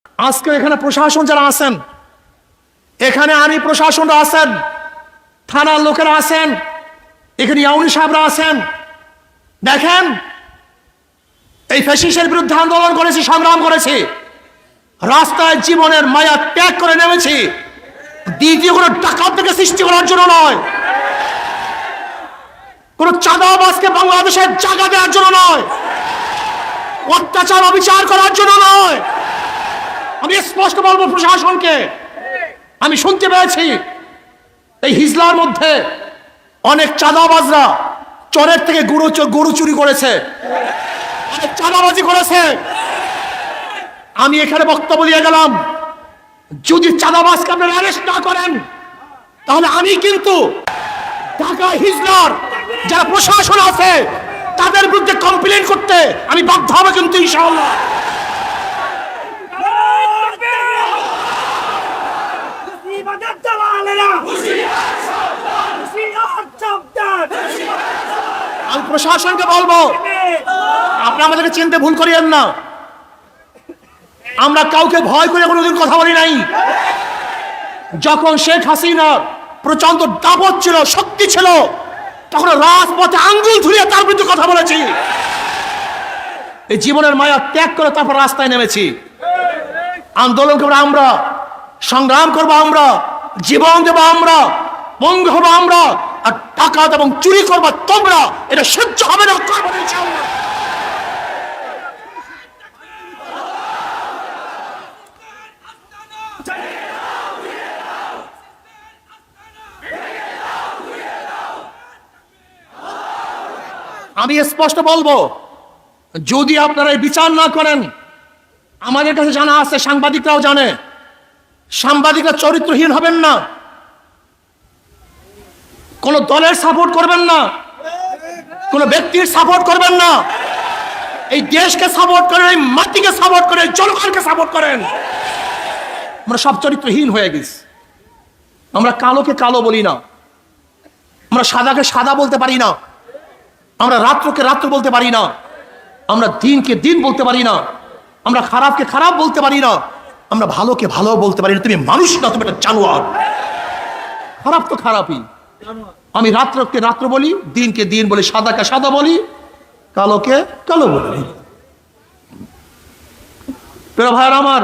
আজকে এখানে প্রশাসন যারা আছেন, এখানে আর্মি প্রশাসনরা আছেন, থানার লোকেরা আছেন, এখানে ইউনি সাহেবরা আছেন। দেখেন, এই ফ্যাসিস্টের বিরুদ্ধে আন্দোলন করেছি, সংগ্রাম করেছি, রাস্তায় জীবনের মায়া ত্যাগ করে নেমেছি। দ্বিতীয় কোনো ডাকাত থেকে সৃষ্টি করার জন্য নয়, কোন চাঁদাবাজকে বাংলাদেশের জায়গা দেওয়ার জন্য নয়, অত্যাচার অবিচার করার জন্য নয়। আমি স্পষ্ট বলবো প্রশাসনকে, আমি শুনতে পেয়েছি এই হিজলার মধ্যে অনেক চাঁদাবাজরা চরের থেকে গরু চুরি করেছে, অনেক চাঁদাবাজি করেছে। আমি এখানে বক্তব্য দিয়ে গেলাম, যদি চাঁদাবাজকে আপনারা অ্যারেস্ট না করেন, তাহলে আমি কিন্তু ঢাকা হিজলার যারা প্রশাসন আছে তাদের বিরুদ্ধে কমপ্লেন করতে আমি বাধ্য হবে কিন্তু ইনশাআল্লাহ। আমি প্রশাসনকে বলবো, আপনারা আমাদেরকে চিনতে ভুল করিয়েন না। আমরা কাউকে ভয় করে কোনোদিন কথা বলি নাই। যখন শেখ হাসিনার প্রচন্ড দাপট ছিল, শক্তি ছিল, তখন রাজপথে আঙ্গুল ধুলিয়ে তার বিরুদ্ধে কথা বলেছি। এই জীবনের মায়া ত্যাগ করে তারপর রাস্তায় নেমেছি। আন্দোলন করবো আমরা, সংগ্রাম করবো আমরা, জীবন দেবো আমরা, পঙ্গু হবো আমরা, আর ডাকাত এবং চুরি করবো তোমরা। এটা সহ্য হবে না, করবো না ইনশাআল্লাহ। আমি স্পষ্ট বলবো, যদি আপনারা এই বিচার না করেন, আমাদের কাছে জানা আছে, সাংবাদিকরাও জানে, সাংবাদিকরা চরিত্রহীন হবেন না, কোন দলের সাপোর্ট করবেন না, কোন ব্যক্তির সাপোর্ট করবেন না। এই দেশকে সাপোর্ট করেন, এই মাটিকে সাপোর্ট করেন, জনগণকে সাপোর্ট করেন। আমরা সব চরিত্রহীন হয়ে গেছি। আমরা কালোকে কালো বলি না, আমরা সাদাকে সাদা বলতে পারি না, আমরা রাত্রকে রাত্র বলতে পারি না, আমরা দিনকে দিন বলতে পারি না, আমরা খারাপকে খারাপ বলতে পারি না, আমরা ভালোকে ভালো বলতে পারি না। তুমি মানুষ না, তুমি একটা জানোয়ার। খারাপ তো খারাপই। আমি রাত্রকে রাত্র বলি, দিনকে দিন বলি, সাদাকে সাদা বলি, কালোকে কালো বলি। প্রিয় ভাইয়েরা আমার,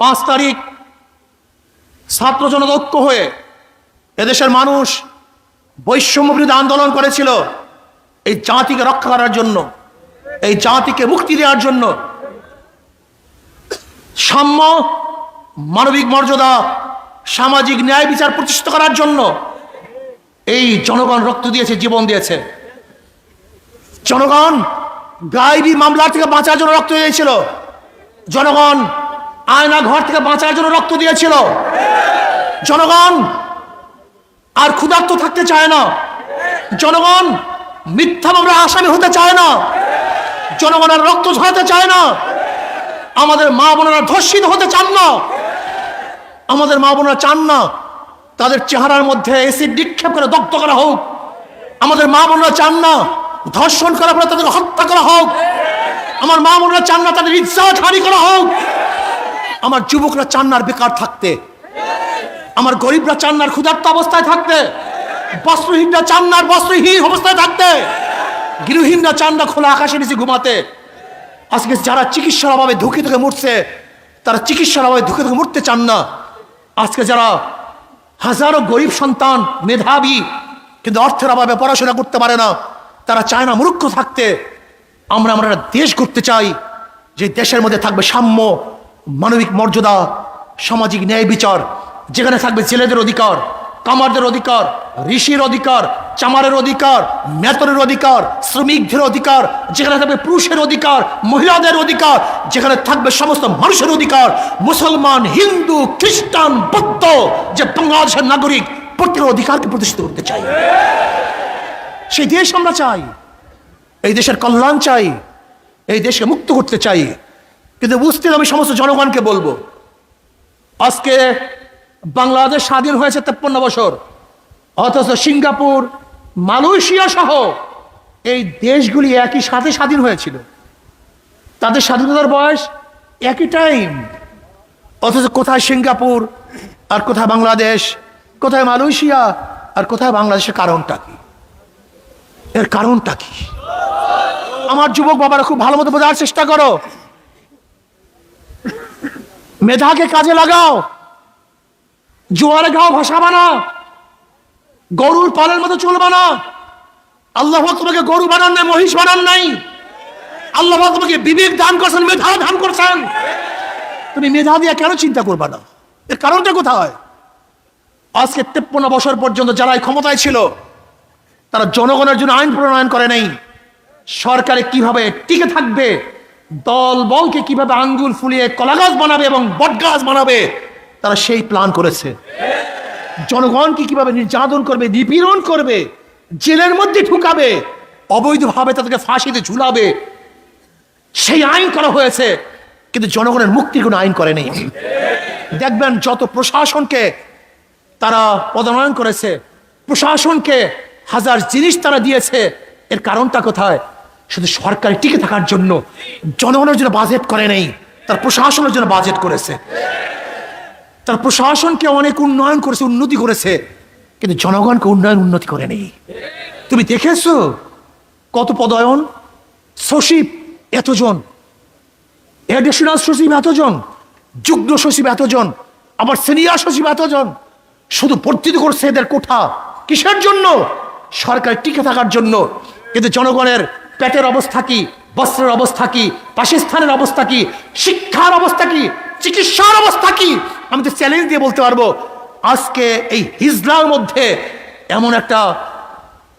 5 তারিখ ছাত্র জনতা ঐক্য হয়ে এদেশের মানুষ বৈষম্য বিরোধী আন্দোলন করেছিল এই জাতিকে রক্ষা করার জন্য, এই জাতিকে মুক্তি দেওয়ার জন্য, সাম্য, মানবিক মর্যাদা, সামাজিক ন্যায় বিচার প্রতিষ্ঠিত করার জন্য এই জনগণ রক্ত দিয়েছে, জীবন দিয়েছে। জনগণ গায়েবী মামলার থেকে বাঁচার জন্য রক্ত দিয়েছিল, জনগণ আয়না ঘর থেকে বাঁচার জন্য রক্ত দিয়েছিল, জনগণ আর ক্ষুধার্ত থাকতে চায় না, জনগণ মিথ্যা মামলার আসামি হতে চায় না, জনগণ আর রক্ত ঝরাতে চায় না, আমাদের মা বোনেরা ধর্ষিত হতে চান না, আমাদের মা বোনেরা চান না তাদের চেহারার মধ্যে এসিড নিক্ষেপ করে দগ্ধ করা হোক, আমাদের মা বোনেরা চান না ধর্ষণ করার পরে তাদেরকে হত্যা করা হোক, আমার মা বোনেরা চান না তাদের ইজ্জত হানি করা হোক, আমার যুবকরা চান না বেকার থাকতে, আমার গরিবরা চান না ক্ষুধার্ত অবস্থায় থাকতে, বস্ত্রহীনরা চান না বস্ত্রহীন অবস্থায় থাকতে, গৃহহীনরা চান না খোলা আকাশের নিচে ঘুমাতে। আজকে যারা চিকিৎসার অভাবে ধুকে ধুকে মরছে, তারা চিকিৎসার অভাবে ধুকে ধুকে মরতে চান না। আজকে যারা হাজারো গরিব সন্তান মেধাবী কিন্তু অর্থের অভাবে পড়াশোনা করতে পারে না, তারা চায় না মূর্খ থাকতে। আমরা একটা দেশ করতে চাই যে দেশের মধ্যে থাকবে সাম্য, মানবিক মর্যাদা, সামাজিক ন্যায় বিচার, যেখানে থাকবে ছেলেদের অধিকার, কামারদের অধিকার, ঋষির অধিকার, চামারের অধিকার, মেতনের অধিকার, শ্রমিকদের অধিকার, যেখানে থাকবে পুরুষের অধিকার, মহিলাদের অধিকার, যেখানে থাকবে সমস্ত মানুষের অধিকার, মুসলমান, হিন্দু, খ্রিস্টান, বৌদ্ধ, যে বাংলাদেশের নাগরিক প্রত্যেকের অধিকারকে প্রতিষ্ঠিত করতে চাই। সেই দেশ আমরা চাই, এই দেশের কল্যাণ চাই, এই দেশকে মুক্ত করতে চাই। কিন্তু বুঝতে আমি সমস্ত জনগণকে বলবো, আজকে বাংলাদেশ স্বাধীন হয়েছে 53 বছর, অথচ সিঙ্গাপুর, মালয়েশিয়া সহ এই দেশগুলি একই সাথে স্বাধীন হয়েছিল। তাদের স্বাধীনতার বয়স একই টাইম, অথচ কোথায় সিঙ্গাপুর আর কোথায় বাংলাদেশ, কোথায় মালয়েশিয়া আর কোথায় বাংলাদেশের কারণটা কি? এর কারণটা কি? আমার যুবক বাবারা খুব ভালো মতো বোঝার চেষ্টা করো। মেধাকে কাজে লাগাও, জোয়ারে গাও ভাসাবা না, গরুর পালের মতো চলবা না। আল্লাহ তোমাকে গরু বানান নাই, মহিষ বানান নাই। আল্লাহ তোমাকে বিবেক দান করছেন, মেধা দান করছেন। তুমি মেধা দিয়ে কেন চিন্তা করবা না? এর কারণটা কোথায়? আজকে 53 বছর পর্যন্ত যারা ক্ষমতায় ছিল তারা জনগণের জন্য আইন প্রণয়ন করে নাই। সরকারে কিভাবে টিকে থাকবে, দল বলকে কিভাবে আঙ্গুল ফুলিয়ে কলাগাছ বানাবে এবং বটগাছ বানাবে, তারা সেই প্ল্যান করেছে। জনগণকে কিভাবে নির্যাতন করবে, নিপীড়ন করবে, জেলের মধ্যে ঢুকাবে, অবৈধভাবে তাদেরকে ফাঁসিতে ঝুলাবে, সেই আইন করা হয়েছে। কিন্তু জনগণের মুক্তির কোনো আইন করেনি। দেখবেন যত প্রশাসনকে তারা পদোন্নয়ন করেছে, প্রশাসনকে হাজার জিনিস তারা দিয়েছে, এর কারণটা কোথায়? শুধু সরকারি টিকে থাকার জন্য। জনগণের জন্য বাজেট করে নেই, তার প্রশাসনের জন্য বাজেট করেছে। তার প্রশাসনকে অনেক উন্নয়ন করেছে, উন্নতি করেছে, কিন্তু জনগণকে উন্নতি করে নেই। তুমি দেখেছো কত পদায়ন? সচিব এতজন, এডিশনাল সচিব এতজন, যুগ্ম সচিব এতজন, আবার সিনিয়র সচিব এতজন, শুধু বর্ধিত করছে এদের কোঠা। কিসের জন্য? সরকার টিকে থাকার জন্য। কিন্তু জনগণের পেটের অবস্থা কি, বস্ত্রের অবস্থা কি, বাসস্থানের অবস্থা কি, শিক্ষার অবস্থা কি, চিকিৎসার অবস্থা কি? আমি তো চ্যালেঞ্জ দিয়ে বলতে পারবো, আজকে এই হিজলার মধ্যে এমন একটা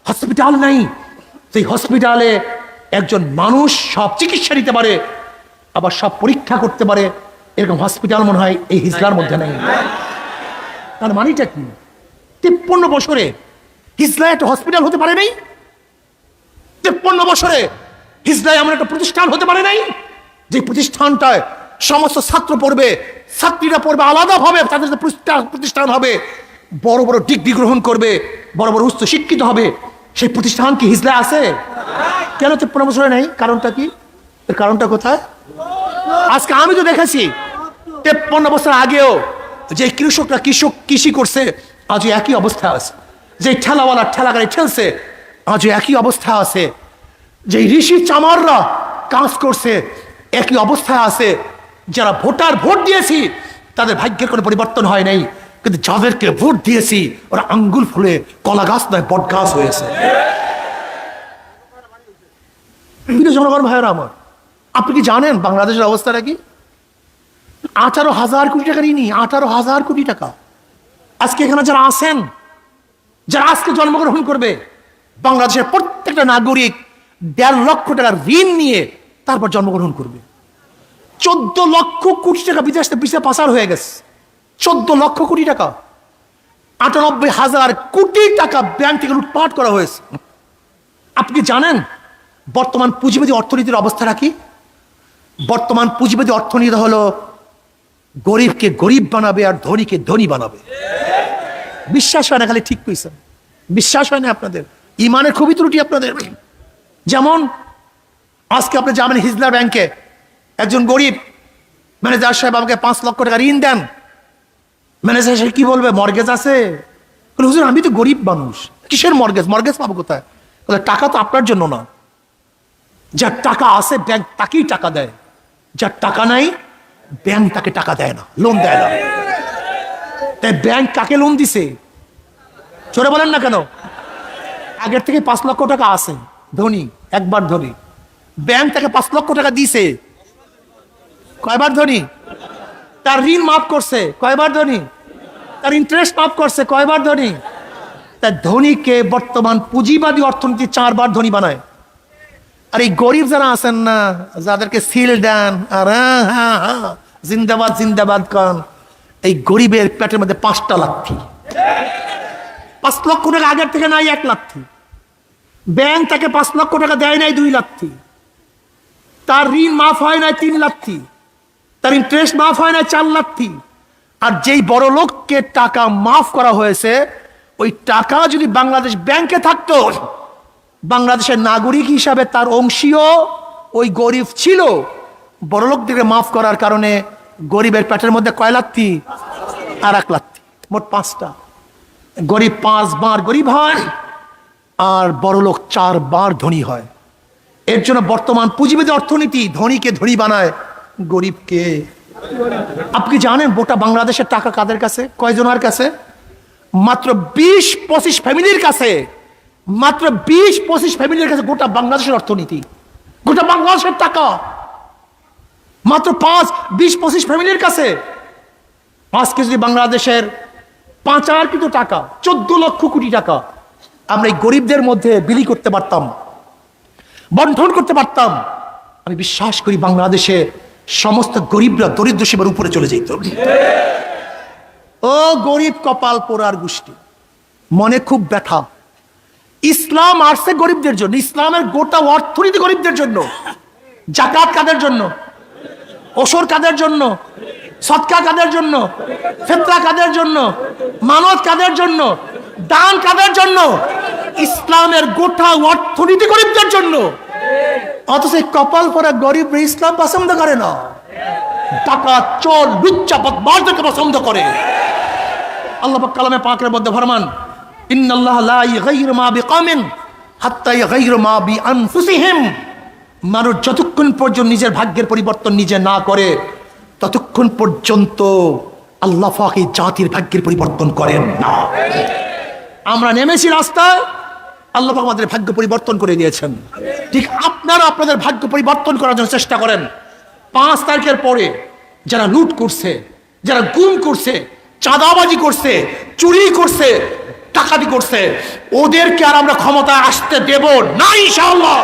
হসপিটাল নাই সেই হসপিটালে একজন মানুষ সব চিকিৎসা দিতে পারে, আবার সব পরীক্ষা করতে পারে। এরকম হসপিটাল মনে হয় এই হিজলার মধ্যে নেই। তার মানেটা কি? 53 বছরে হিজলায় একটা হসপিটাল হতে পারে নাই। 53 বছরে হিজলায় এমন একটা প্রতিষ্ঠান হতে পারে নাই যে প্রতিষ্ঠানটায় সমস্ত ছাত্র পড়বে, ছাত্রীরা পড়বে আলাদাভাবে, তাদের প্রতিষ্ঠান হবে, বড় বড় ডিগ্রি গ্রহণ করবে, বড় বড় উচ্চ শিক্ষিত হবে। সেই প্রতিষ্ঠান কি হিজলায় আছে? কেন 53 বছরে নেই? কারণটা কি? এর কারণটা কোথায়? আজকে আমি তো দেখেছি 53 বছর আগেও যে কৃষকরা কৃষি করছে আজও একই অবস্থা আছে। যে ঠেলাওয়ালা ঠেলা গাড়ি ঠেলছে আজও একই অবস্থা আছে। যে ঋষি চামাররা কাজ করছে একই অবস্থায় আছে। যারা ভোট দিয়েছি তাদের ভাগ্যের কোনো পরিবর্তন হয় নাই, কিন্তু যাদেরকে ভোট দিয়েছি ওরা আঙ্গুল ফুলে কলা গাছ নয় বট গাছ হয়েছে। জনগণ ভাইয়েরা আমার, আপনি কি জানেন বাংলাদেশের অবস্থাটা কি? 18,000 কোটি টাকা ঋণী, 18,000 কোটি টাকা। আজকে এখানে যারা আছেন, যারা আজকে জন্মগ্রহণ করবে, বাংলাদেশের প্রত্যেকটা নাগরিক 1.5 লক্ষ টাকার ঋণ নিয়ে তারপর জন্মগ্রহণ করবে। 14 লক্ষ কোটি টাকা বিদেশে পাচার হয়ে গেছে। 14 লক্ষ কোটি টাকা, 98,000 কোটি টাকা ব্যাংক থেকে লুটপাট করা হয়েছে। আপনি জানেন বর্তমান পুঁজিবাদী অর্থনীতির অবস্থাটা কি? বর্তমান পুঁজিবাদী অর্থনীতি হলো গরিবকে গরিব বানাবে আর ধনীকে ধনী বানাবে। বিশ্বাস হয় না? খালি ঠিক কইছেন, বিশ্বাস হয় না আপনাদের? ইমানের খুবই ত্রুটি আপনাদের। যেমন আজকে আপনি যাবেন হিজলা ব্যাংকে, একজন গরিব ম্যানেজার সাহেব আমাকে 5 লক্ষ টাকা ঋণ দেন। ম্যানেজার সাহেব কি বলবে? মর্গেজ আছে। হুজুর আমি তো গরিব মানুষ, কিসের মর্গেজ? মর্গেজ পাবো কোথায়? টাকা তো আপনার জন্য না, যার টাকা আছে ব্যাংক তাকেই টাকা দেয়, যার টাকা নাই ব্যাংক তাকে টাকা দেয় না, লোন দেয় না। তাই ব্যাংক কাকে লোন দিছে? চোরে বলেন না কেন? আগের থেকে 5 লক্ষ টাকা আছে, ধনী, একবার ধনী। ব্যাংক তাকে 5 লক্ষ টাকা দিছে, কয়বার ধনী? তার ঋণ মাফ করছে, কয়বার ধনী? তার ইন্টারেস্ট মাফ করছে, কয়বার ধনী? তার ধনীকে বর্তমান পুঁজিবাদী অর্থনীতি 4 বার ধনী বানায়। আর এই গরিব যারা আছেন না, যাদেরকে সিল দেন আর জিন্দাবাদ জিন্দাবাদ কন, এই গরিবের পেটের মধ্যে 5টা লাথি। 5 লক্ষ টাকা আগের থেকে নাই 1 লাথি। ব্যাংক তাকে 5 লক্ষ টাকা দেয় নাই 2 লাথি। তার ঋণ মাফ হয় নাই 3 লাথি। তার ইন্টারেস্ট মাফ হয় নাই 4 লাথি। আর যেই বড় লোককে টাকা মাফ করা হয়েছে, ওই টাকা যদি বাংলাদেশ ব্যাংকে থাকতো, বাংলাদেশের নাগরিক হিসাবে তার অংশীয় ওই গরিব ছিল, বড়লোকদেরকে মাফ করার কারণে গরিবের পেটের মধ্যে কয় লাত্তি? আর এক লাত্তি, মোট 5টা। গরিব 5 বার গরিব হয় আর বড়লোক 4 বার ধনী হয়। এর জন্য বর্তমান পুঁজিবাদী অর্থনীতি ধনীকে ধনী বানায়, গরিবকে। আপনি জানেন গোটা বাংলাদেশের টাকা কাদের কাছে? কয়জনের কাছে? মাত্র 20-25 ফ্যামিলির কাছে। মাত্র 20-25 ফ্যামিলির কাছে গোটা বাংলাদেশের অর্থনীতি, গোটা বাংলাদেশের টাকা মাত্র 20-25 ফ্যামিলির কাছে। আজকে যদি বাংলাদেশের পাচারকৃত টাকা 14 লক্ষ কোটি টাকা আমরা এই গরিবদের মধ্যে বিলি করতে পারতাম, বন্টন করতে পারতাম, আমি বিশ্বাস করি বাংলাদেশে সমস্ত গরিবরা দরিদ্র সীমার উপরে চলে যেত। ও গরিব কপাল পোড়ার গোষ্ঠী, মনে খুব ব্যথা। ইসলাম আসছে গরিবদের জন্য, ইসলামের গোটা অর্থনীতি গরিবদের জন্য। জাকাত কাদের জন্য? ওসর কাদের জন্য? সদকা কাদের জন্য? ফিতরা কাদের জন্য? মানত কাদের জন্য? দান কাদের জন্য? ইসলামের গোটা অর্থনীতি গরিবদের জন্য। অথচ কপাল পরা গরিব ইসলাম পছন্দ করে না, টাকা চোর লুচ্চা বদমাশদেরকে পছন্দ করে। আল্লাহ পাক কালামে পাকের মধ্যে ফরমান, ইন্নাল্লাহ লা ইগাইয়িরু মা বিকওমিন হাত্তা ইগাইয়িরু মা বিআনফুসিহিম। মানুষ যতক্ষণ পর্যন্ত নিজের ভাগ্যের পরিবর্তন নিজে না করে ততক্ষণ পর্যন্ত আল্লাহ পাক এই জাতির ভাগ্যের পরিবর্তন করেন না। আমরা নেমেছি রাস্তায়, আল্লাহ পাক আমাদের ভাগ্য পরিবর্তন করে দিয়েছেন। ঠিক আপনারা আপনাদের ভাগ্য পরিবর্তন করার জন্য চেষ্টা করেন। 5 তারিখের পরে যারা লুট করছে, যারা গুম করছে, চাঁদাবাজি করছে, চুরি করছে, টাকাতি করছে, ওদেরকে আর আমরা ক্ষমতায় আসতে দেব না ইনশাআল্লাহ।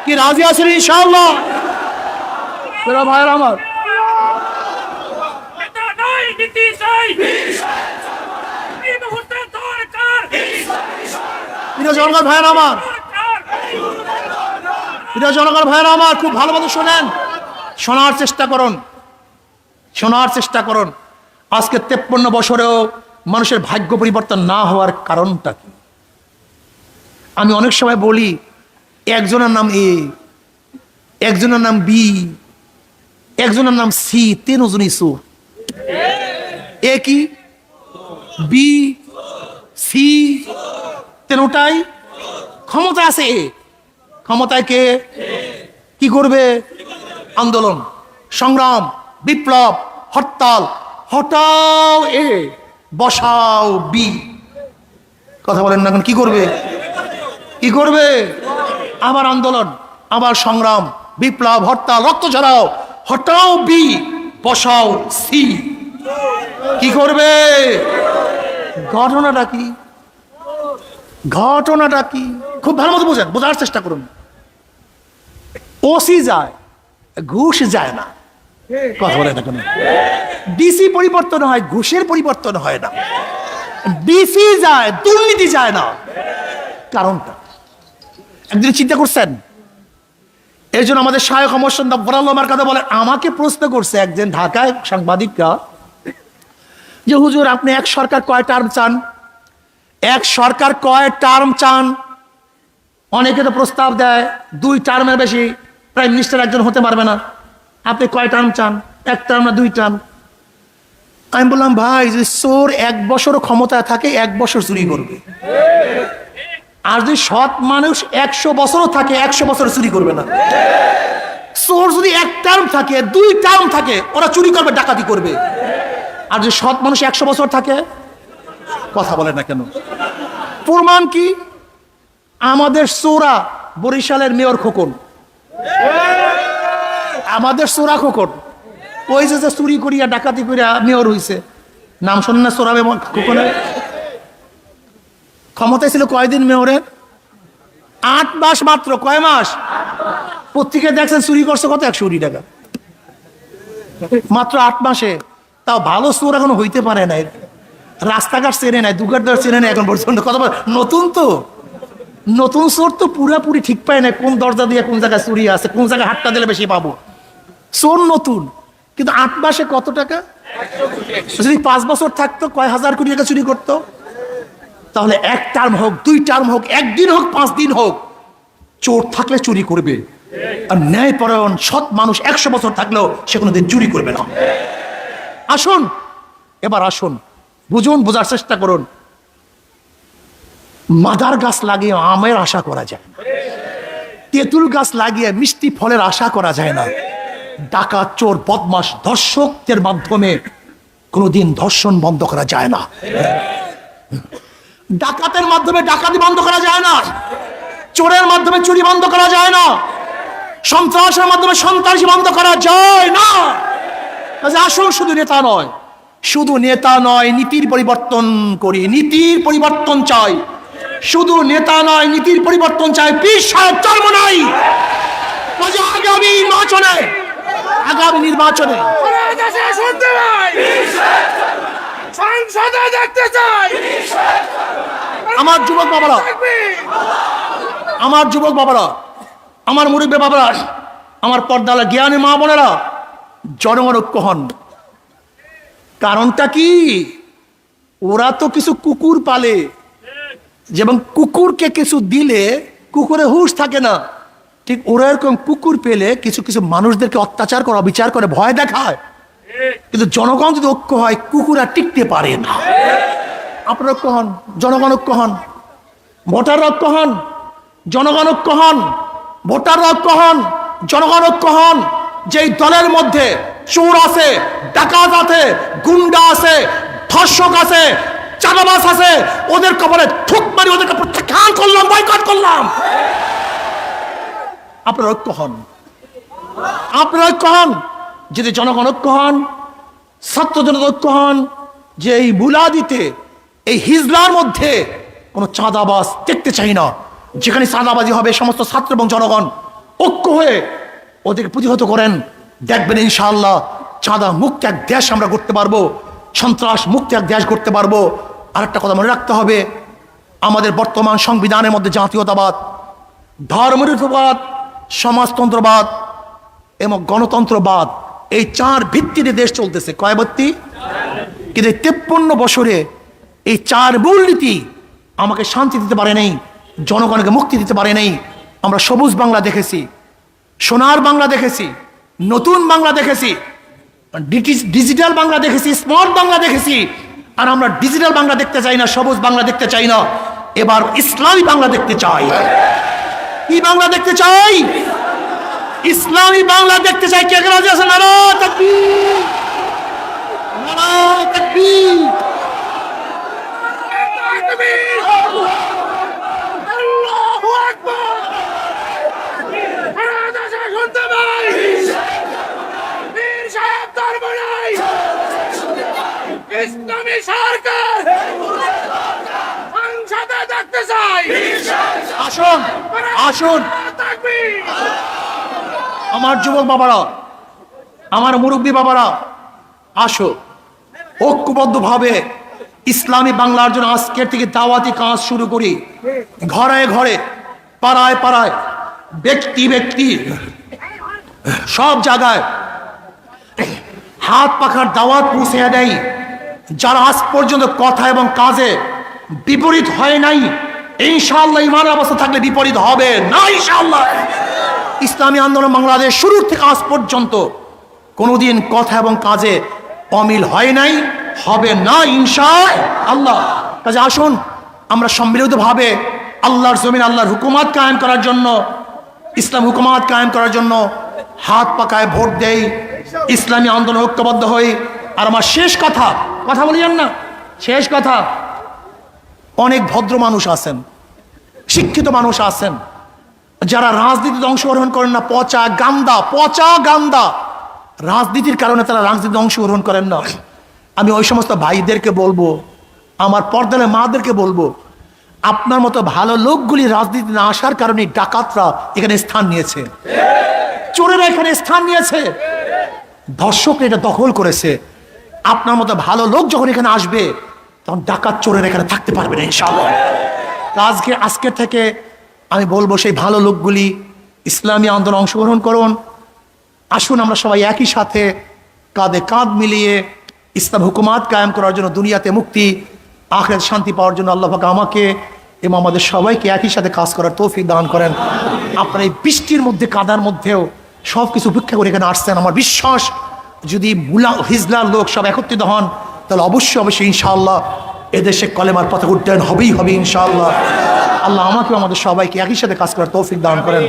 কি রাজি আছেন ইনশাআল্লাহ? মেরা ভাইয়ের আমার, জনগণ ভাইয়ের আমার, জনগণ ভাইয়ের আমার, খুব ভালো মতো শোনেন, শোনার চেষ্টা করুন, শোনার চেষ্টা করুন। আজকে 53 বছরেও মানুষের ভাগ্য পরিবর্তন না হওয়ার কারণটা কি? আমি অনেক সময় বলি, একজনের নাম এ, একজনের নাম বি, একজনের নাম সি, 3 জনই সুর। এ কি? বি, সি, 3টাই ক্ষমতা আছে। এ ক্ষমতায় কে? কি করবে? আন্দোলন, সংগ্রাম, বিপ্লব, হরতাল। হটাও এ, বসাও বি। কথা বলেন না, এখন কি করবে? কি করবে? আবার আন্দোলন, আবার সংগ্রাম, বিপ্লব, হরতাল, রক্ত ঝরাও। হটাও বি, বসাও সি। কি করবে? ঘটনাটা কি? ঘটনাটা কি? খুব ভালো মতো বোঝেন, বোঝার চেষ্টা করুন। ওসি যায়, ঘুষ যায় না। কথা বলে না কেন? ডিসি পরিবর্তন হয়, ঘুষের পরিবর্তন হয় না। ডিসি যায়, দুর্নীতি যায় না। কারণটা একদিন চিন্তা করছেন? এই জন্য আমাদের শায়খ মোহাম্মদ বরাল্লামার কথা বলে, আমাকে প্রশ্ন করছে একজন ঢাকায় সাংবাদিকরা যে হুজুর আপনি এক সরকার কয় টার্ম চান? এক সরকার কয় টার্ম চান? অনেকে তো প্রস্তাব দেয় 2 টার্মের বেশি প্রাইম মিনিস্টার একজন হতে পারবে না। আপনি কয় টার্ম চান? 1 টার্ম না 2 টার্ম? আমি বললাম, ভাই যদি চোর 1 বছরও ক্ষমতায় থাকে 1 বছর চুরি করবে, আর যদি সৎ মানুষ 100 বছরও থাকে 100 বছর চুরি করবে না। চোর যদি 1 টার্ম থাকে, 2 টার্ম থাকে, ওরা চুরি করবে, ডাকাতি করবে। আর যদি সৎ মানুষ 100 বছর থাকে, কথা বলে না কেন? প্রমাণ কি? আমাদের চোরা বরিশালের মেয়র খোকন, আমাদের চোরা খোকন, ওই যে চুরি করিয়া ডাকাতি করিয়া মেয়র হইছে, নাম শোনেন না? চোরা খোকনের ক্ষমতায় ছিল কয়দিন মেয়রের? 8 মাস মাত্র। কয় মাস? পত্রিকায় দেখছেন চুরি করছে কত? 100 কোটি টাকা মাত্র 8 মাসে। তাও ভালো চোর এখনো হইতে পারে নাই, রাস্তাঘাট চেনে নাই, দোকানদার চেনে নাই এখন পর্যন্ত। কথা বল, নতুন তো, নতুন চোর তো পুরাপুরি ঠিক পায় না কোন দরজা দিয়ে কোন জায়গায় চুরি আছে, কোন জায়গায় হাতটা দিলে বেশি পাবো। চোর নতুন, কিন্তু 8 মাসে কত টাকা? যদি 5 বছর থাকতো কয় হাজার কোটি টাকা চুরি করতো। তাহলে 1 টার্ম হোক, 2 টার্ম হোক, 1 দিন হোক, 5 দিন হোক, চোর থাকলে চুরি করবে। আর ন্যায়পরায়ণ সৎ মানুষ 100 বছর থাকলেও সে কোনোদিন চুরি করবে না। আসুন, এবার আসুন, বুঝুন, বোঝার চেষ্টা করুন। মাদার গাছ লাগিয়ে আমের আশা করা যায় না, তেঁতুল গাছ লাগিয়ে মিষ্টি ফলের আশা করা যায় না। ডাকাত, চোর, বদমাশ, ধর্ষকদের মাধ্যমে কোনোদিন ধর্ষণ বন্ধ করা যায় না। ডাকাতের মাধ্যমে ডাকাতি বন্ধ করা যায় না, চোরের মাধ্যমে চুরি বন্ধ করা যায় না, সন্ত্রাসের মাধ্যমে সন্ত্রাসী বন্ধ করা যায় না। আসুন, শুধু নেতা নয়, শুধু নেতা নয়, নীতির পরিবর্তন করি, নীতির পরিবর্তন চাই। শুধু নেতা নয়, নীতির পরিবর্তন চাই। পীর সাহেব চর্ম নাই। আগামী নির্বাচনে আমার যুবক বাবারা, আমার মুরব্বী বাবারা, আমার পর্দালা জ্ঞানী মা বোনেরা, জনগণ ঐক্য হন। কারণটা কি? ওরা তো কিছু কুকুর পালে, যেমন কুকুরকে কিছু দিলে কুকুরে হুঁশ থাকে না, ঠিক ওরা এরকম কুকুর পেলে কিছু কিছু মানুষদেরকে অত্যাচার করে, বিচার করে, ভয় দেখায়। কিন্তু জনগণ যদি ঐক্য হয়, কুকুর আর টিকতে পারে না। আপনারা ঐক্য হন, জনগণ ঐক্য হন, ভোটাররা ঐক্য হন, জনগণ ঐক্য হন, ভোটাররা ঐক্য হন, জনগণ ঐক্য হন। যেই দলের মধ্যে চোর আছে, ডাকাত আছে, গুন্ডা আছে, ধর্ষক আছে, চাঁদাবাজ আছে, ওদের কবরে ঠুক মারি ওদেরকে প্রত্যাখ্যান করলাম, বয়কট করলাম। আপনারা ঐক্য হন, আপনারা ঐক্য হন। যদি জনগণ ঐক্য হন, ছাত্র জনতা ঐক্য হন, যে এই মুলাদিতে, এই হিজলার মধ্যে কোনো চাঁদাবাজ দেখতে চাই না। যেখানে চাঁদাবাজি হবে, সমস্ত ছাত্র এবং জনগণ ঐক্য হয়ে ওদেরকে প্রতিহত করেন, দেখবেন ইনশাআল্লাহ চাঁদা মুক্ত এক দেশ আমরা করতে পারবো, সন্ত্রাস মুক্ত এক দেশ করতে পারবো। আর একটা কথা মনে রাখতে হবে, আমাদের বর্তমান সংবিধানের মধ্যে জাতীয়তাবাদ, ধর্মনিরপেক্ষবাদ, সমাজতন্ত্রবাদ এবং গণতন্ত্রবাদ, এই 4 ভিত্তিতে দেশ চলতেছে। কয় ভিত্তি? কিন্তু 53 বছরে এই 4 মূলনীতি আমাকে শান্তি দিতে পারে নাই, জনগণকে মুক্তি দিতে পারে নাই। আমরা সবুজ বাংলা দেখেছি, সোনার বাংলা দেখেছি, নতুন বাংলা দেখেছি, ডিজিটাল বাংলা দেখেছি, স্মার্ট বাংলা দেখেছি। আর আমরা ডিজিটাল বাংলা দেখতে চাই না, সবুজ বাংলা দেখতে চাই না, এবার ইসলামী বাংলা দেখতে চাই। কি বাংলা দেখতে চাই? ইসলামী বাংলা দেখতে চাই। কে রাজি আছেন? নারায়ে তাকবীর, নারায়ে তাকবীর, আল্লাহু আকবার। পীর সাহেব ধর্ম নাই, ইসলামী সরকার সংসদে দেখতে চাই। আসুন, আসুন আমার যুবক বাবারা, আমার মুরব্বী বাবারা, আসো ঐক্যবদ্ধ ভাবে ইসলামী বাংলার জন্য আজকের থেকে দাওয়াতি কাজ শুরু করি। ঘরে ঘরে, পাড়ায় পাড়ায়, ব্যক্তি ব্যক্তি, সব জায়গায় হাত পাখার দাওয়াত পৌঁছে দেয়। যারা আজ পর্যন্ত কথা এবং কাজে বিপরীত হয় নাই, ইনশাআল্লাহ ইমানের অবস্থা থাকলে বিপরীত হবে না ইনশাআল্লাহ। ইসলামী আন্দোলন বাংলাদেশ শুরুর থেকে আজ পর্যন্ত কোনোদিন কথা এবং কাজে অমিল হয় নাই, হবে না ইনশাআল্লাহ। কাজে আসুন আমরা সম্মিলিতভাবে আল্লাহর জমিন, আল্লাহর হুকুমাত কায়েম করার জন্য, ইসলাম হুকুমাত কায়েম করার জন্য হাত পাকায় ভোট দেই, ইসলামী আন্দোলন ঐক্যবদ্ধ হই। আর আমার শেষ কথা বলি না, শেষ কথা, অনেক ভদ্র মানুষ আছেন, শিক্ষিত মানুষ আছেন, যারা রাজনীতিতে অংশগ্রহণ করেন না, পচা গান্দা রাজনীতির কারণে তারা রাজনীতিতে অংশগ্রহণ করেন না। আমি ওই সমস্ত ভাইদেরকে বলবো, আমার পর্দার মাদেরকে বলবো, আপনার মতো ভালো লোকগুলি রাজনীতি না আসার কারণে ডাকাতরা এখানে স্থান নিয়েছে, চোরেরা এখানে স্থান নিয়েছে, ধর্ষকরা এটা দখল করেছে। আপনার মতো ভালো লোক যখন এখানে আসবে, তখন ডাকাত চোরেরা এখানে থাকতে পারবে না ইনশাআল্লাহ। আজকে থেকে আমি বলবো, সেই ভালো লোকগুলি ইসলামী আন্দোলন অংশগ্রহণ করুন। আসুন আমরা সবাই একই সাথে কাঁধে কাঁধ মিলিয়ে ইসলাম হুকুমাত কায়েম করার জন্য, দুনিয়াতে মুক্তি, আখিরাতে শান্তি পাওয়ার জন্য আল্লাহ পাক আমাকে এবং আমাদের সবাইকে একই সাথে কাজ করার তৌফিক দান করেন। আপনার এই বৃষ্টির মধ্যে কাদার মধ্যেও সব কিছু উপেক্ষা করে এখানে আসছেন। আমার বিশ্বাস যদি হিজলার লোক সব একত্রিত হন তাহলে অবশ্যই ইনশাআল্লাহ এদেশে কলেমার পথে উড্ডয়ন হবেই হবে ইনশাআল্লাহ। আল্লাহ আমাকে আমাদের সবাইকে একই সাথে কাজ করার তৌফিক দান করেন।